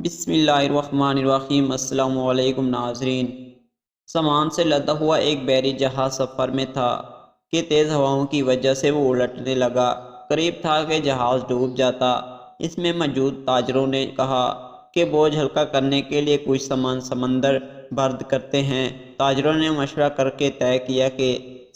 بسم اللہ الرحمن الرحیم۔ السلام علیکم ناظرین۔ سامان سے لدا ہوا ایک بحری جہاز سفر میں تھا کہ تیز ہواؤں کی وجہ سے وہ الٹنے لگا۔ قریب تھا کہ جہاز ڈوب جاتا۔ اس میں موجود تاجروں نے کہا کہ بوجھ ہلکا کرنے کے لیے کچھ سامان سمندر برد کرتے ہیں۔ تاجروں نے مشورہ کر کے طے کیا کہ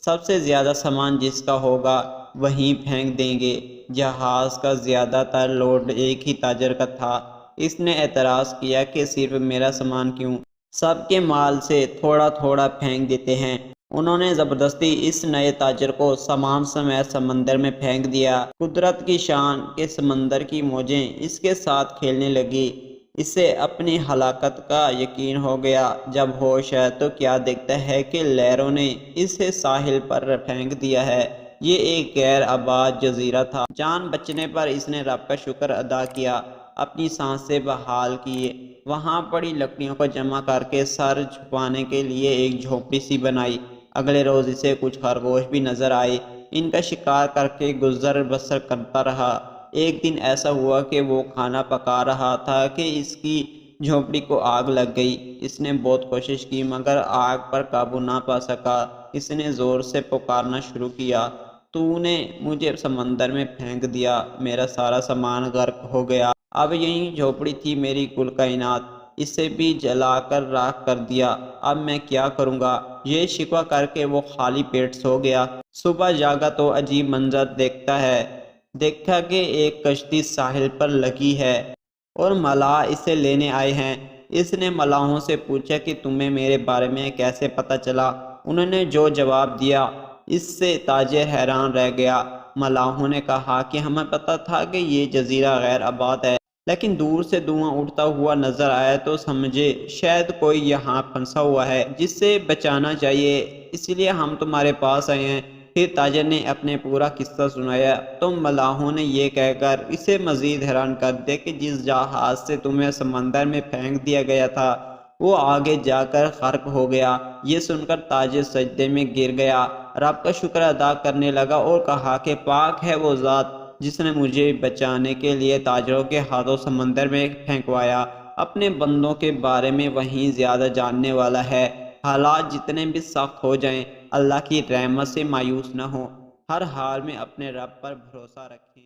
سب سے زیادہ سامان جس کا ہوگا وہیں پھینک دیں گے۔ جہاز کا زیادہ تر لوڈ ایک ہی تاجر کا تھا۔ اس نے اعتراض کیا کہ صرف میرا سامان کیوں، سب کے مال سے تھوڑا تھوڑا پھینک دیتے ہیں۔ انہوں نے زبردستی اس نئے تاجر کو سامان سمیت سمندر میں پھینک دیا۔ قدرت کی شان کہ سمندر کی موجیں اس کے ساتھ کھیلنے لگی۔ اسے اپنی ہلاکت کا یقین ہو گیا۔ جب ہوش ہے تو کیا دیکھتا ہے کہ لہروں نے اسے ساحل پر پھینک دیا ہے۔ یہ ایک غیر آباد جزیرہ تھا۔ جان بچنے پر اس نے رب کا شکر ادا کیا، اپنی سانسیں بحال کیے، وہاں پڑی لکڑیوں کو جمع کر کے سر چھپانے کے لیے ایک جھونپڑی سی بنائی۔ اگلے روز اسے کچھ خرگوش بھی نظر آئے۔ ان کا شکار کر کے گزر بسر کرتا رہا۔ ایک دن ایسا ہوا کہ وہ کھانا پکا رہا تھا کہ اس کی جھونپڑی کو آگ لگ گئی۔ اس نے بہت کوشش کی مگر آگ پر قابو نہ پا سکا۔ اس نے زور سے پکارنا شروع کیا، تو نے مجھے سمندر میں پھینک دیا، میرا سارا سامان غرق ہو گیا۔ اب یہی جھونپڑی تھی میری کل کائنات، اسے بھی جلا کر راکھ کر دیا۔ اب میں کیا کروں گا؟ یہ شکوہ کر کے وہ خالی پیٹ سو گیا۔ صبح جاگا تو عجیب منظر دیکھا کہ ایک کشتی ساحل پر لگی ہے اور ملاح اسے لینے آئے ہیں۔ اس نے ملاحوں سے پوچھا کہ تمہیں میرے بارے میں کیسے پتہ چلا؟ انہوں نے جو جواب دیا اس سے تاجر حیران رہ گیا۔ ملاحوں نے کہا کہ ہمیں پتہ تھا کہ یہ جزیرہ غیر آباد ہے، لیکن دور سے دھواں اٹھتا ہوا نظر آیا تو سمجھے شاید کوئی یہاں پھنسا ہوا ہے جس سے بچانا چاہیے، اس لیے ہم تمہارے پاس آئے ہیں۔ پھر تاجر نے اپنے پورا قصہ سنایا تو ملاحوں نے یہ کہہ کر اسے مزید حیران کر دیا کہ جس جہاز سے تمہیں سمندر میں پھینک دیا گیا تھا وہ آگے جا کر غرق ہو گیا۔ یہ سن کر تاجر سجدے میں گر گیا، رب کا شکر ادا کرنے لگا اور کہا کہ پاک ہے وہ ذات جس نے مجھے بچانے کے لیے تاجروں کے ہاتھوں سمندر میں پھینکوایا۔ اپنے بندوں کے بارے میں وہیں زیادہ جاننے والا ہے۔ حالات جتنے بھی سخت ہو جائیں، اللہ کی رحمت سے مایوس نہ ہوں، ہر حال میں اپنے رب پر بھروسہ رکھیں۔